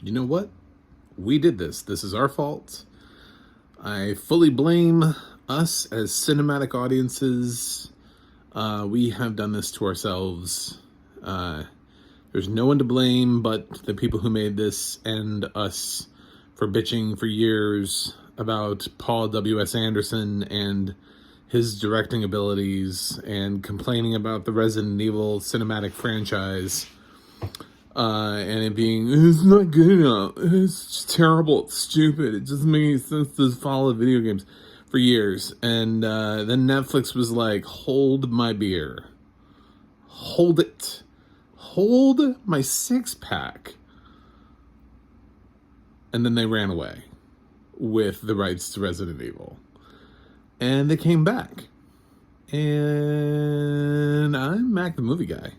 you know what? We did this. This is our fault. I fully blame us as cinematic audiences. We have done this to ourselves. There's no one to blame but the people who made this and us for bitching for years about Paul W.S. Anderson and his directing abilities and complaining about the Resident Evil cinematic franchise. And it being, it's not good enough, it's just terrible, it's stupid, it doesn't make any sense to follow video games for years. And then Netflix was like, hold my beer. Hold it. Hold my 6-pack. And then they ran away with the rights to Resident Evil. And they came back. And I'm Mac the Movie Guy,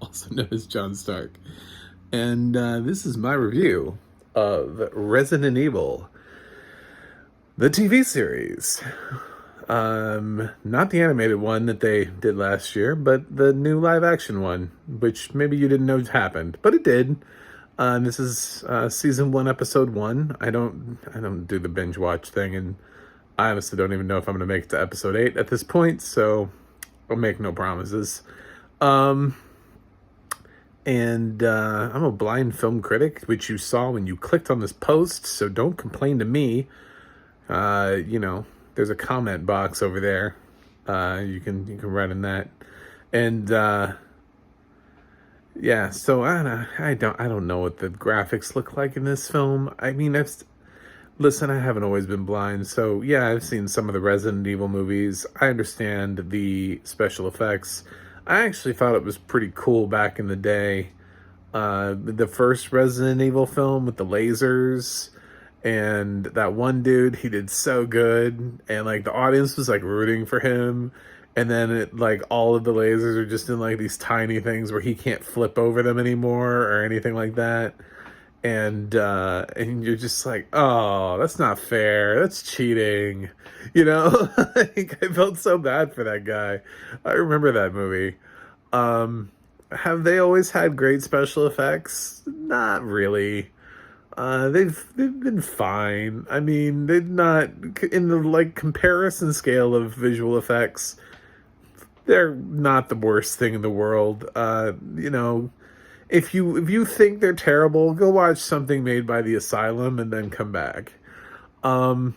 also known as John Stark. And this is my review of Resident Evil, the TV series. Not the animated one that they did last year, but the new live action one, which maybe you didn't know happened, but it did. This is season 1, episode 1. I don't do the binge watch thing, and I honestly don't even know if I'm going to make it to episode 8 at this point, so I'll make no promises. And I'm a blind film critic, which you saw when you clicked on this post, so don't complain to me. There's a comment box over there. You can write in that. And so I don't know what the graphics look like in this film. I mean, Listen, I haven't always been blind, so yeah, I've seen some of the Resident Evil movies. I understand the special effects. I actually thought it was pretty cool back in the day. The first Resident Evil film with the lasers, and that one dude, he did so good, and like the audience was like rooting for him, and then all of the lasers are just in like these tiny things where he can't flip over them anymore or anything like that. And you're just like, oh, that's not fair. That's cheating. I felt so bad for that guy. I remember that movie. Have they always had great special effects? Not really. They've been fine. I mean, they're not, in the comparison scale of visual effects, they're not the worst thing in the world. If you think they're terrible, go watch something made by the Asylum and then come back. But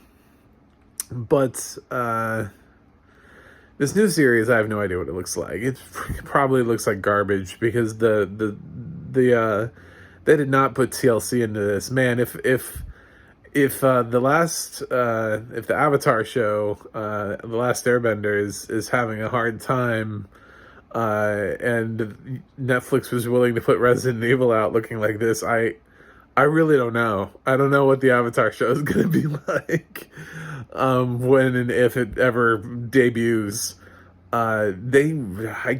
this new series, I have no idea what it looks like. It probably looks like garbage because they did not put TLC into this. Man, if the Avatar show, The Last Airbender is having a hard time, and Netflix was willing to put Resident Evil out looking like this, I really don't know. I don't know what the Avatar show is going to be like when and if it ever debuts. I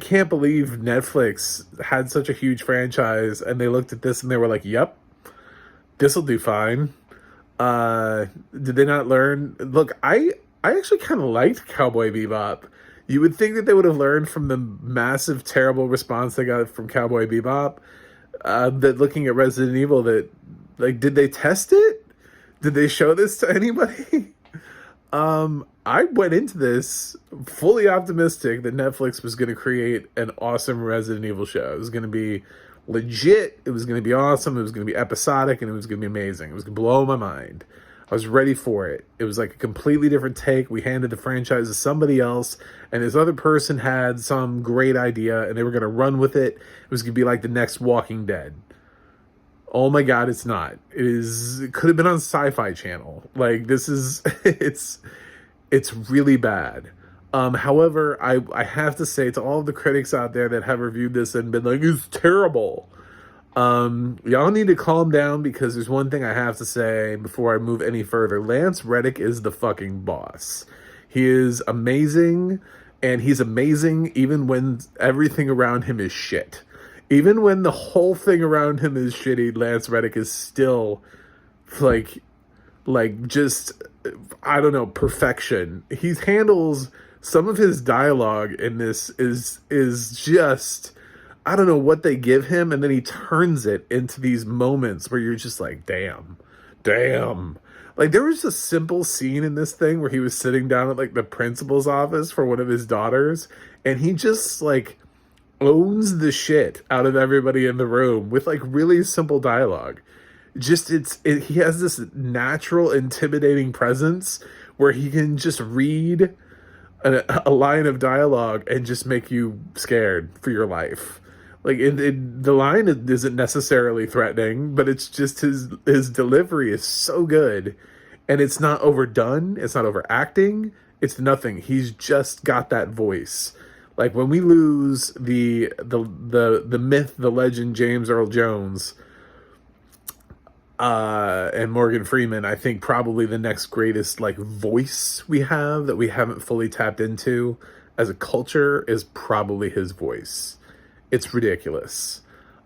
can't believe Netflix had such a huge franchise and they looked at this and they were like, yep, this will do fine. Did they not learn? Look, I actually kind of liked Cowboy Bebop. You would think that they would have learned from the massive, terrible response they got from Cowboy Bebop. That looking at Resident Evil, that did they test it? Did they show this to anybody? I went into this fully optimistic that Netflix was going to create an awesome Resident Evil show. It was going to be legit. It was going to be awesome. It was going to be episodic, and it was going to be amazing. It was going to blow my mind. I was ready for it. It was like a completely different take. We handed the franchise to somebody else, and this other person had some great idea, and they were going to run with it. It was going to be like the next Walking Dead. Oh my God, it's not. It could have been on Sci-Fi Channel. It's really bad. However, I have to say to all of the critics out there that have reviewed this and been like, it's terrible. Y'all need to calm down, because there's one thing I have to say before I move any further. Lance Reddick is the fucking boss. He is amazing, and he's amazing even when everything around him is shit. Even when the whole thing around him is shitty, Lance Reddick is still just, I don't know, perfection. He handles some of his dialogue in this is just I don't know what they give him, and then he turns it into these moments where you're just like, damn, damn. Like, there was a simple scene in this thing where he was sitting down at like the principal's office for one of his daughters, and he just like owns the shit out of everybody in the room with like really simple dialogue. Just he has this natural intimidating presence where he can just read a line of dialogue and just make you scared for your life. Like, the line isn't necessarily threatening, but it's just his delivery is so good, and it's not overdone, it's not overacting, it's nothing. He's just got that voice. Like, when we lose the myth, the legend, James Earl Jones, and Morgan Freeman, I think probably the next greatest like voice we have that we haven't fully tapped into as a culture is probably his voice. It's ridiculous.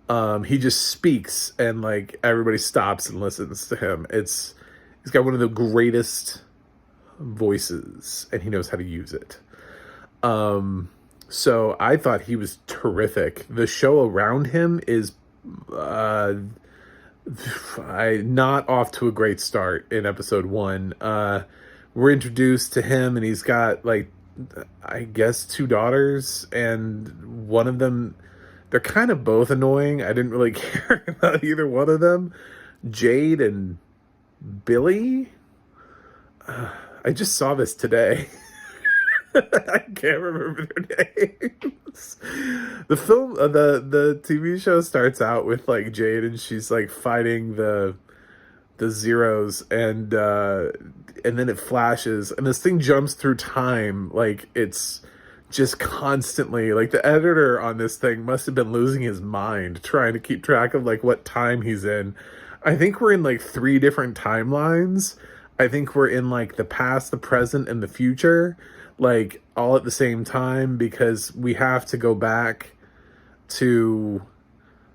He just speaks and like everybody stops and listens to him. He's got one of the greatest voices, and he knows how to use it. So I thought he was terrific. The show around him is not off to a great start in episode 1. We're introduced to him, and he's got like, I guess, 2 daughters, and one of them, they're kind of both annoying. I didn't really care about either one of them. Jade and Billy. I just saw this today. I can't remember their names. The film, the TV show starts out with like Jade, and she's like fighting the Zeros, and then it flashes, and this thing jumps through time. Like, it's just constantly, like, the editor on this thing must have been losing his mind trying to keep track of like what time he's in. I think we're in like 3 different timelines. I think we're in like the past, the present, and the future, like all at the same time, because we have to go back to,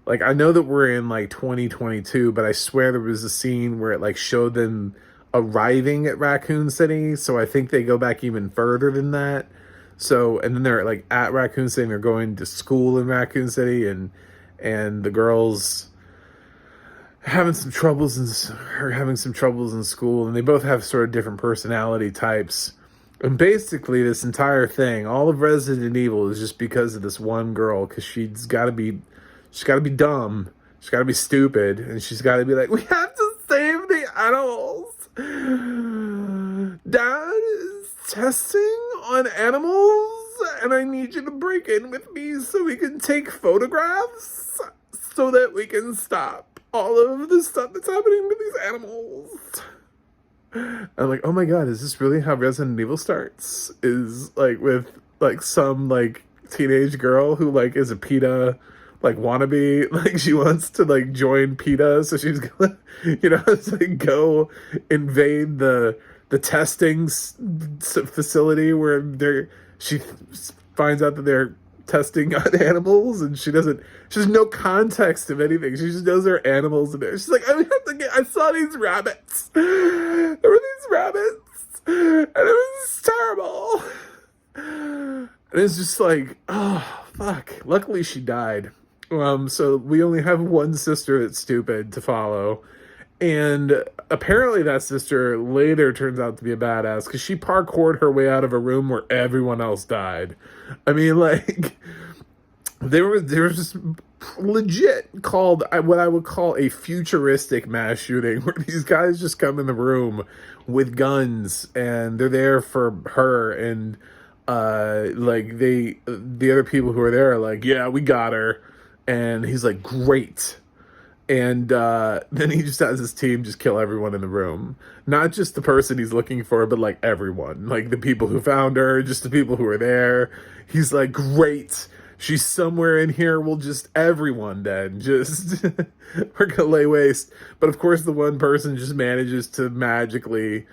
like, I know that we're in like 2022, but I swear there was a scene where it like showed them arriving at Raccoon City. So I think they go back even further than that. So, and then they're like at Raccoon City, and they're going to school in Raccoon City, and the girls having some troubles in school, and they both have sort of different personality types. And basically this entire thing, all of Resident Evil, is just because of this one girl, because she's got to be dumb, she's got to be stupid, and she's got to be like, we have to save the animals. Dad is testing on animals, and I need you to break in with me so we can take photographs so that we can stop all of the stuff that's happening with these animals. I'm like, oh my god, is this really how Resident Evil starts? Is like with like some like teenage girl who like is a PETA like wannabe, like she wants to like join PETA, so she's gonna, it's like go invade the testing facility where she finds out that they're testing on animals, and she has no context of anything. She just knows there are animals in there. She's like, I saw these rabbits. There were these rabbits, and it was terrible. And it's just like, oh fuck. Luckily she died. So we only have one sister that's stupid to follow. And apparently that sister later turns out to be a badass, because she parkoured her way out of a room where everyone else died. I mean, like, there was just legit called what I would call a futuristic mass shooting, where these guys just come in the room with guns, and they're there for her, and like the other people who are there are like, yeah, we got her. And he's like, great. And then he just has his team just kill everyone in the room. Not just the person he's looking for, but like everyone. Like the people who found her, just the people who are there. He's like, great. She's somewhere in here. We'll just, everyone then. Just, we're going to lay waste. But of course the one person just manages to magically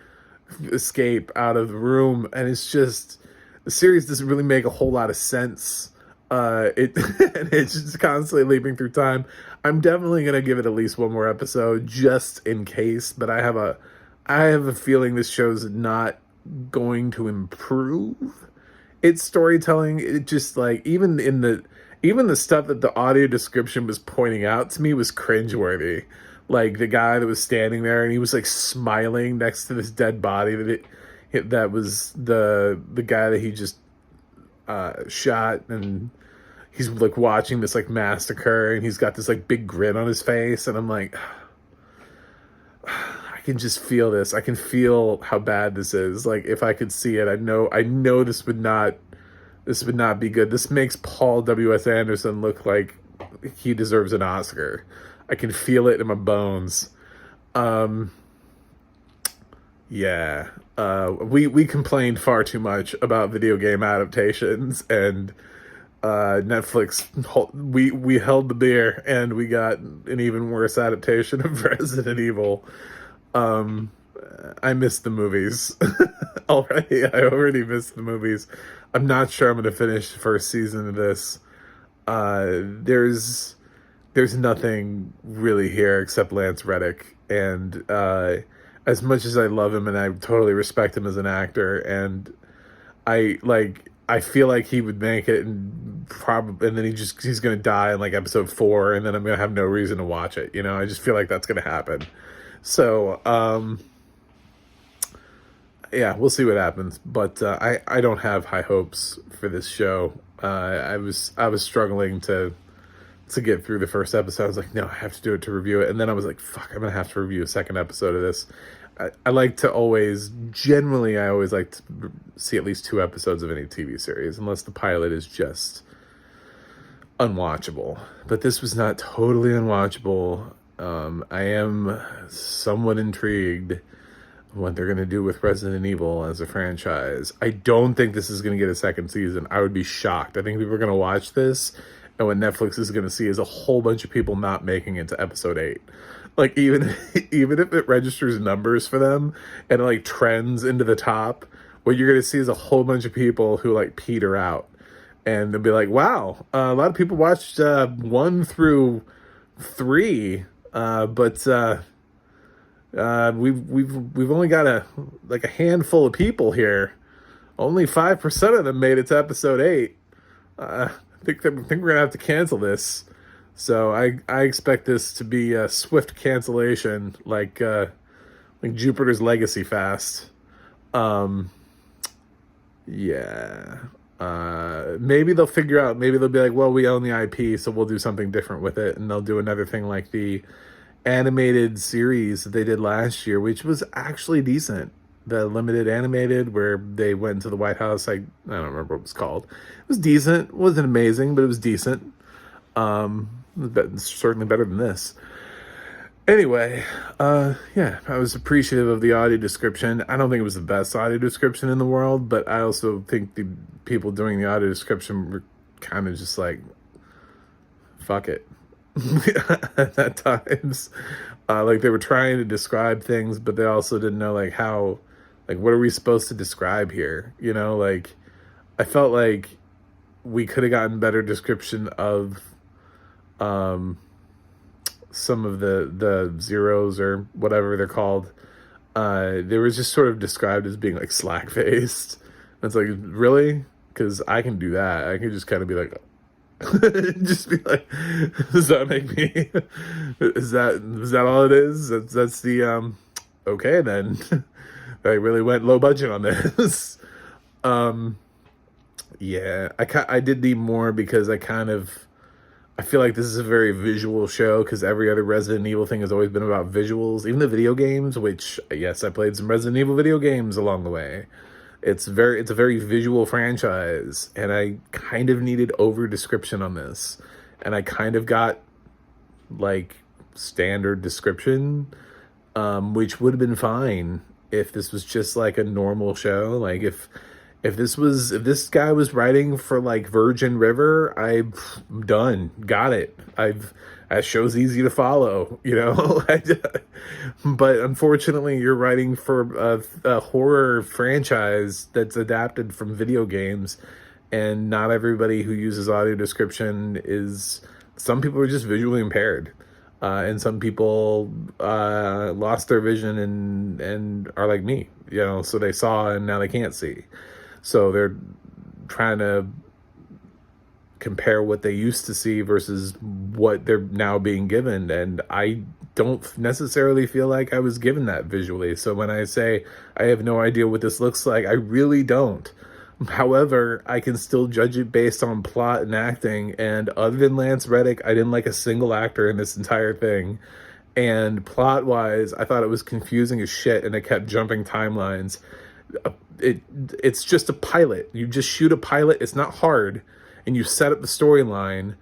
escape out of the room. And it's just, the series doesn't really make a whole lot of sense. It's just constantly leaping through time. I'm definitely gonna give it at least one more episode just in case, but I have a feeling this show's not going to improve its storytelling. It just, like, even in even the stuff that the audio description was pointing out to me was cringeworthy. Like the guy that was standing there and he was like smiling next to this dead body that was the guy that he just shot, and he's like watching this like massacre, and he's got this like big grin on his face, and I'm like, I can just feel this. I can feel how bad this is. Like if I could see it, I know this would not be good. This makes Paul W.S. Anderson look like he deserves an Oscar. I can feel it in my bones. Yeah. We complained far too much about video game adaptations, and Netflix, we held the beer, and we got an even worse adaptation of Resident Evil. I missed the movies already. I already missed the movies. I'm not sure I'm going to finish the first season of this. There's nothing really here except Lance Reddick, and as much as I love him and I totally respect him as an actor, and I feel like he would make it, and then he's gonna die in like episode 4, and then I'm gonna have no reason to watch it. You know, I just feel like that's gonna happen. So yeah, we'll see what happens. But I don't have high hopes for this show. I was struggling to get through the first episode. I was like, no, I have to do it to review it. And then I was like, fuck, I'm going to have to review a second episode of this. I like to generally I always like to see at least 2 episodes of any TV series, unless the pilot is just unwatchable. But this was not totally unwatchable. I am somewhat intrigued what they're going to do with Resident Evil as a franchise. I don't think this is going to get a second season. I would be shocked. I think people are going to watch this, and what Netflix is going to see is a whole bunch of people not making it to episode 8. Like, even if it registers numbers for them and it, like, trends into the top, what you're going to see is a whole bunch of people who, like, peter out. And they'll be like, wow, a lot of people watched 1 through 3, but we've only got a handful of people here. Only 5% of them made it to episode 8. I think we're gonna have to cancel this. So I expect this to be a swift cancellation, like Jupiter's Legacy fast. Yeah. Maybe they'll figure out. Maybe they'll be like, well, we own the IP, so we'll do something different with it, and they'll do another thing like the animated series that they did last year, which was actually decent. The limited animated, where they went to the White House. I don't remember what it was called. It was decent. It wasn't amazing, but it was decent. Certainly better than this. Anyway, yeah, I was appreciative of the audio description. I don't think it was the best audio description in the world, but I also think the people doing the audio description were kind of just like, fuck it. At times, like they were trying to describe things, but they also didn't know like how, like, what are we supposed to describe here? You know, like I felt like we could have gotten better description of some of the zeros or whatever they're called. They were just sort of described as being like slack-faced. It's like, really? Because I can do that. I can just kind of be like, just be like, does that make me? Is that all it is? That's the okay then. I really went low budget on this. Yeah, I did need more because I feel like this is a very visual show, because every other Resident Evil thing has always been about visuals. Even the video games, which, yes, I played some Resident Evil video games along the way. It's a very visual franchise, and I kind of needed over description on this. And I kind of got like standard description, which would have been fine if this was just like a normal show. Like if this guy was writing for like Virgin River, I'm done. Got it. That show's easy to follow, you know. But unfortunately, you're writing for a horror franchise that's adapted from video games, and not everybody who uses audio description is. Some people are just visually impaired, and some people lost their vision and are like me, you know. So they saw and now they can't see. So they're trying to compare what they used to see versus what they're now being given. And I don't necessarily feel like I was given that visually. So when I say I have no idea what this looks like, I really don't. However, I can still judge it based on plot and acting. And other than Lance Reddick, I didn't like a single actor in this entire thing. And plot-wise, I thought it was confusing as shit, and it kept jumping timelines. It's just a pilot. You just shoot a pilot. It's not hard, and you set up the storyline.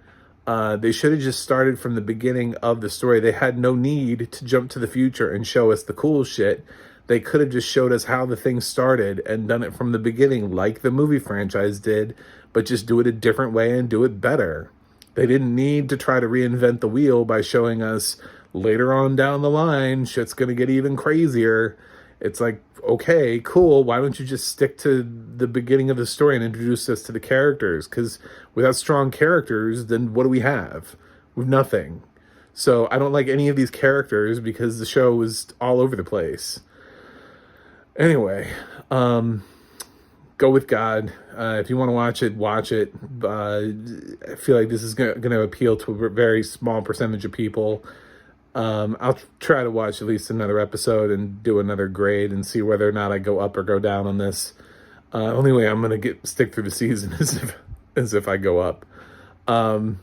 They should have just started from the beginning of the story. They had no need to jump to the future and show us the cool shit. They could have just showed us how the thing started and done it from the beginning, like the movie franchise did, but just do it a different way and do it better. They didn't need to try to reinvent the wheel by showing us later on down the line, shit's going to get even crazier. It's like, okay, cool. Why don't you just stick to the beginning of the story and introduce us to the characters? Because without strong characters, then what do we have? We have nothing. So I don't like any of these characters because the show was all over the place. Anyway, go with God. If you want to watch it, watch it. I feel like this is going to appeal to a very small percentage of people. I'll try to watch at least another episode and do another grade and see whether or not I go up or go down on this. Only way I'm going to stick through the season is if I go up. For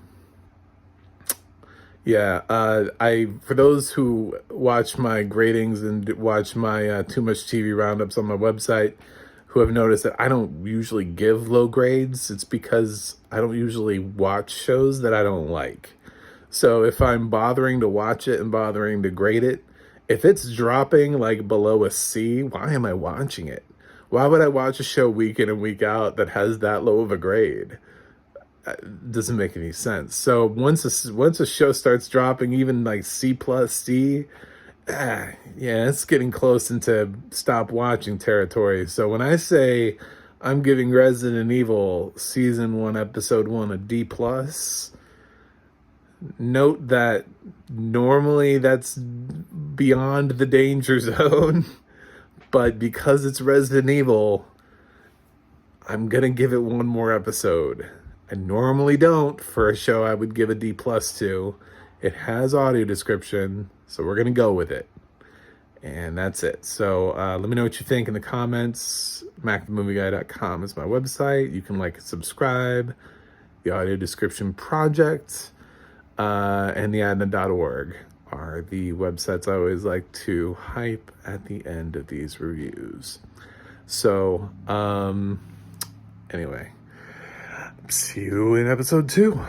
those who watch my gradings and watch my Too Much TV roundups on my website, who have noticed that I don't usually give low grades, it's because I don't usually watch shows that I don't like. So if I'm bothering to watch it and bothering to grade it, if it's dropping like below a C, why am I watching it? Why would I watch a show week in and week out that has that low of a grade? It doesn't make any sense. So once a show starts dropping even like C plus C, it's getting close into stop watching territory. So when I say I'm giving Resident Evil Season 1, Episode 1 a D plus, note that normally that's beyond the danger zone, but because it's Resident Evil, I'm gonna give it one more episode. I normally don't for a show I would give a D plus to. It has audio description, so we're gonna go with it. And that's it. So let me know what you think in the comments. MacTheMovieGuy.com is my website. You can like and subscribe. The Audio Description Project and the adna.org are the websites I always like to hype at the end of these reviews. So anyway, see you in episode 2.